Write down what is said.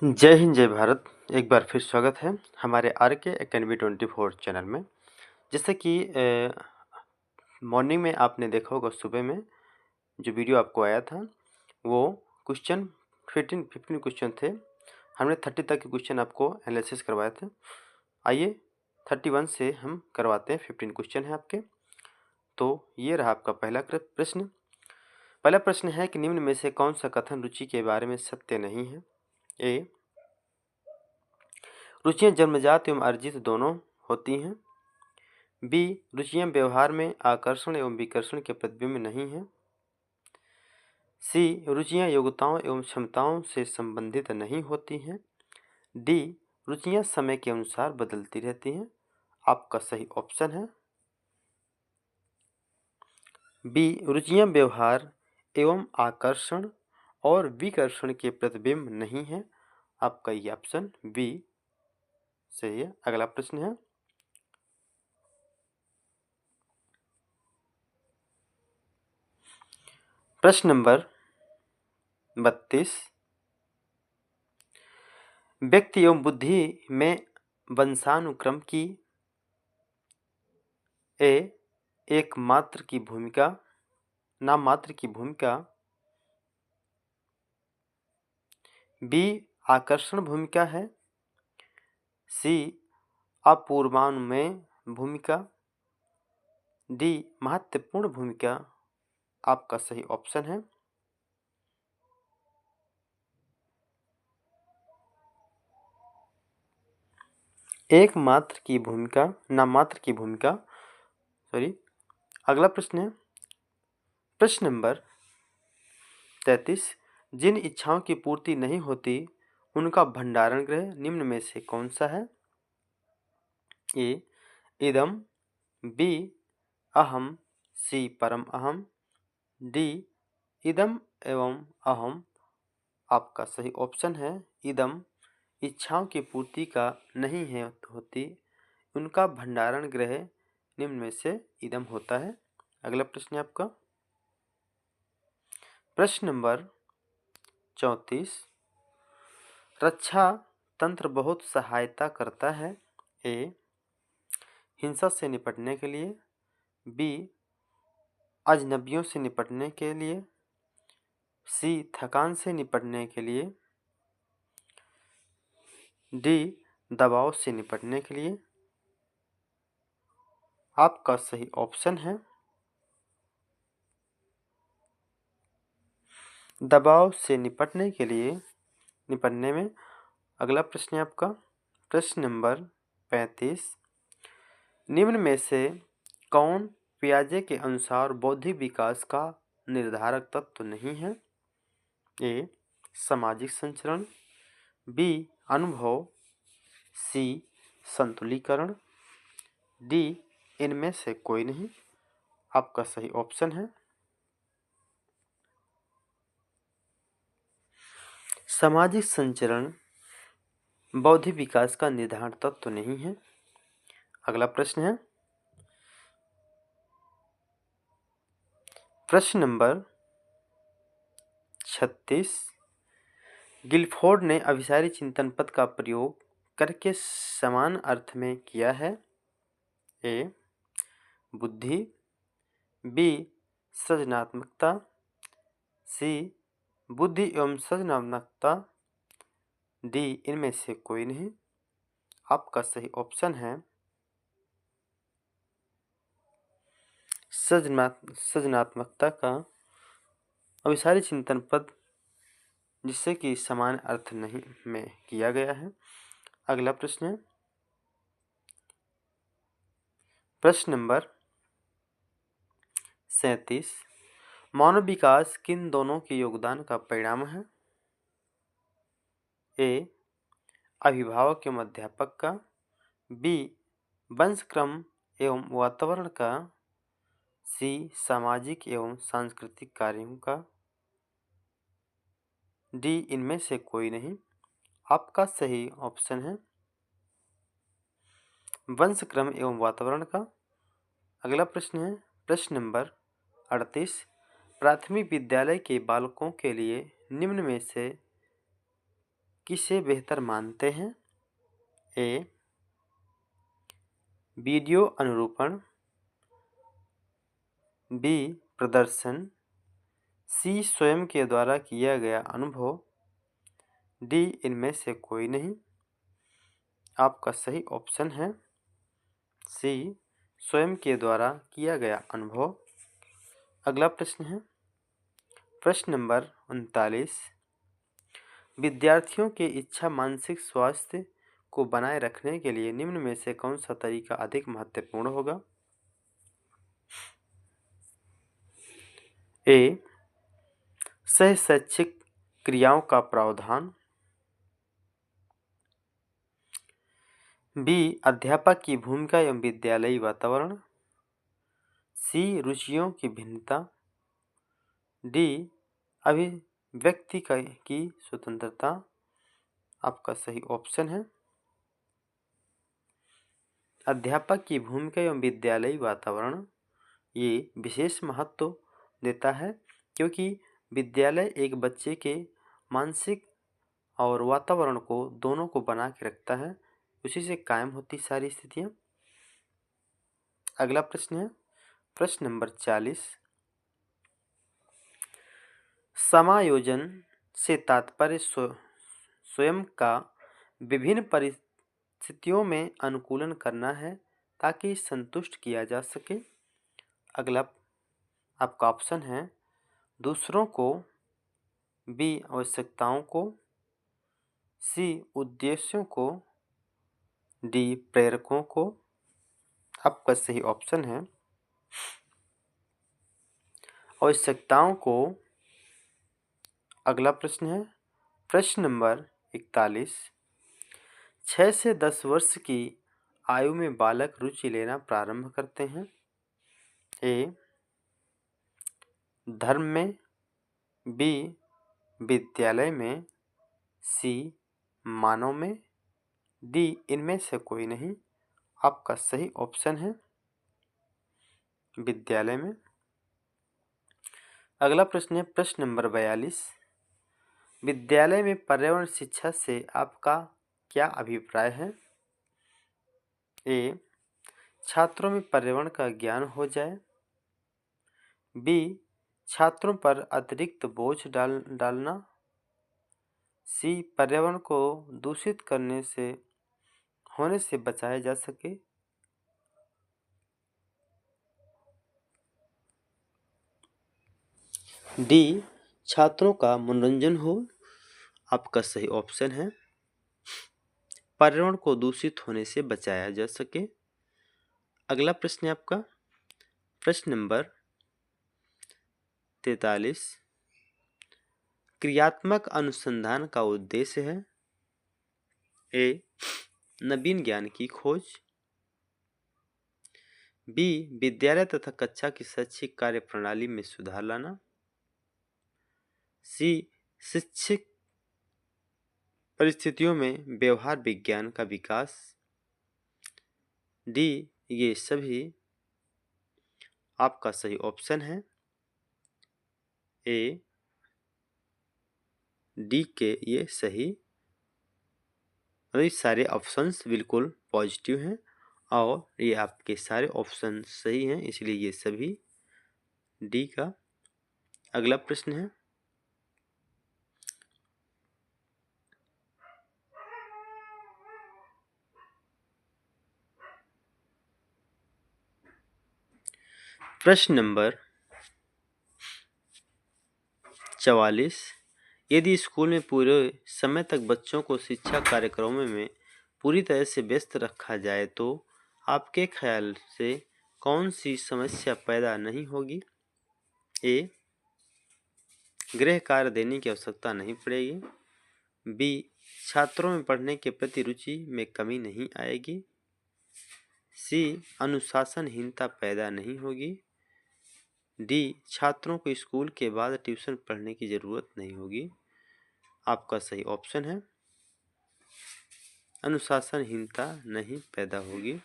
जय हिंद जय भारत। एक बार फिर स्वागत है हमारे आर के एकेडमी 24 चैनल में। जैसे कि मॉर्निंग में आपने देखा होगा, सुबह में जो वीडियो आपको आया था वो क्वेश्चन 15 क्वेश्चन थे। हमने 30 तक के क्वेश्चन आपको एनालिसिस करवाए थे। आइए 31 से हम करवाते हैं। 15 क्वेश्चन है आपके। तो ये रहा आपका पहला प्रश्न। पहला प्रश्न है कि निम्न में से कौन सा कथन रुचि के बारे में सत्य नहीं है। ए, रुचियाँ जन्मजात एवं अर्जित दोनों होती हैं। बी, रुचियाँ व्यवहार में आकर्षण एवं विकर्षण के प्रतिबिंब नहीं हैं। सी, रुचियाँ योग्यताओं एवं क्षमताओं से संबंधित नहीं होती हैं। डी, रुचियाँ समय के अनुसार बदलती रहती हैं। आपका सही ऑप्शन है बी, रुचियाँ व्यवहार एवं आकर्षण और विकर्षण के प्रतिबिंब नहीं हैं। आपका ये ऑप्शन बी सही है। अगला प्रश्न है प्रश्न नंबर 32। व्यक्ति एवं बुद्धि में वंशानुक्रम की नाममात्र की भूमिका। बी, आकर्षण भूमिका है। सी, अपूर्वानुमेय भूमिका। डी, महत्वपूर्ण भूमिका। आपका सही ऑप्शन है नाममात्र की भूमिका। सॉरी। अगला प्रश्न है प्रश्न नंबर 33। जिन इच्छाओं की पूर्ति नहीं होती उनका भंडारण गृह निम्न में से कौन सा है। ए, इदम। बी, अहम। सी, परम अहम। डी, इदम एवं अहम। आपका सही ऑप्शन है इदम। इच्छाओं की पूर्ति का नहीं है होती, उनका भंडारण गृह निम्न में से इदम होता है। अगला प्रश्न है आपका प्रश्न नंबर 34। रक्षा तंत्र बहुत सहायता करता है। ए, हिंसा से निपटने के लिए। बी, अजनबियों से निपटने के लिए। सी, थकान से निपटने के लिए। डी, दबाव से निपटने के लिए। आपका सही ऑप्शन है दबाव से निपटने में। अगला प्रश्न है आपका प्रश्न नंबर 35। निम्न में से कौन पियाजे के अनुसार बौद्धिक विकास का निर्धारक तत्व नहीं है। ए, सामाजिक संचरण। बी, अनुभव। सी, संतुलीकरण। डी, इनमें से कोई नहीं। आपका सही ऑप्शन है सामाजिक संचरण बौद्धिक विकास का निर्धारण तत्व नहीं है। अगला प्रश्न है प्रश्न नंबर 36। गिलफोर्ड ने अभिसारी चिंतन पद का प्रयोग करके समान अर्थ में किया है। ए, बुद्धि। बी, सृजनात्मकता। सी, बुद्धि एवं सृजनात्मकता। डी, इनमें से कोई नहीं। आपका सही ऑप्शन है सृजनात्मकता का अभिसारी चिंतन पद, जिससे कि समान अर्थ नहीं में किया गया है। अगला प्रश्न है प्रश्न नंबर 37। मानव विकास किन दोनों के योगदान का परिणाम है। ए, अभिभावक एवं अध्यापक का। बी, वंशक्रम एवं वातावरण का। सी, सामाजिक एवं सांस्कृतिक कार्यों का। डी, इनमें से कोई नहीं। आपका सही ऑप्शन है वंशक्रम एवं वातावरण का। अगला प्रश्न है प्रश्न नंबर 38। प्राथमिक विद्यालय के बालकों के लिए निम्न में से किसे बेहतर मानते हैं? ए. वीडियो अनुरूपण, बी. प्रदर्शन, सी. स्वयं के द्वारा किया गया अनुभव, डी. इनमें से कोई नहीं। आपका सही ऑप्शन है सी. स्वयं के द्वारा किया गया अनुभव। अगला प्रश्न है प्रश्न नंबर 39। विद्यार्थियों की इच्छा मानसिक स्वास्थ्य को बनाए रखने के लिए निम्न में से कौन सा तरीका अधिक महत्वपूर्ण होगा? ए. सहशैक्षिक क्रियाओं का प्रावधान, बी. अध्यापक की भूमिका एवं विद्यालयी वातावरण, सी. रुचियों की भिन्नता, डी. अभिव्यक्ति की स्वतंत्रता। आपका सही ऑप्शन है अध्यापक की भूमिका एवं विद्यालयी वातावरण। ये विशेष महत्व देता है क्योंकि विद्यालय एक बच्चे के मानसिक और वातावरण को दोनों को बना के रखता है, उसी से कायम होती सारी स्थितियाँ। अगला प्रश्न है प्रश्न नंबर 40। समायोजन से तात्पर्य स्वयं का विभिन्न परिस्थितियों में अनुकूलन करना है ताकि संतुष्ट किया जा सके। अगला आपका ऑप्शन है दूसरों को, बी. आवश्यकताओं को, सी. उद्देश्यों को, डी. प्रेरकों को। आपका सही ऑप्शन है आवश्यकताओं को। अगला प्रश्न है प्रश्न नंबर 41। 6 से 10 वर्ष की आयु में बालक रुचि लेना प्रारंभ करते हैं। ए. धर्म में, बी. विद्यालय में, सी. मानव में, डी. इनमें से कोई नहीं। आपका सही ऑप्शन है विद्यालय में। अगला प्रश्न है प्रश्न नंबर 42। विद्यालय में पर्यावरण शिक्षा से आपका क्या अभिप्राय है? ए. छात्रों में पर्यावरण का ज्ञान हो जाए, बी. छात्रों पर अतिरिक्त बोझ डालना, सी. पर्यावरण को दूषित होने से बचाया जा सके, डी. छात्रों का मनोरंजन हो। आपका सही ऑप्शन है पर्यावरण को दूषित होने से बचाया जा सके। अगला प्रश्न है आपका प्रश्न नंबर 43। क्रियात्मक अनुसंधान का उद्देश्य है ए. नवीन ज्ञान की खोज, बी. विद्यालय तथा कक्षा की शैक्षिक कार्य प्रणाली में सुधार लाना, सी. शिक्षक परिस्थितियों में व्यवहार विज्ञान का विकास, डी. ये सभी। आपका सही ऑप्शन है ए. डी के ये सही। सारे ऑप्शंस बिल्कुल पॉजिटिव हैं और ये आपके सारे ऑप्शन सही हैं, इसलिए ये सभी डी का। अगला प्रश्न है प्रश्न नंबर 44। यदि स्कूल में पूरे समय तक बच्चों को शिक्षा कार्यक्रमों में पूरी तरह से व्यस्त रखा जाए तो आपके ख्याल से कौन सी समस्या पैदा नहीं होगी? ए. गृह कार्य देने की आवश्यकता नहीं पड़ेगी, बी. छात्रों में पढ़ने के प्रति रुचि में कमी नहीं आएगी, सी. अनुशासनहीनता पैदा नहीं होगी, डी. छात्रों को स्कूल के बाद ट्यूशन पढ़ने की जरूरत नहीं होगी। आपका सही ऑप्शन है अनुशासनहीनता नहीं पैदा होगी।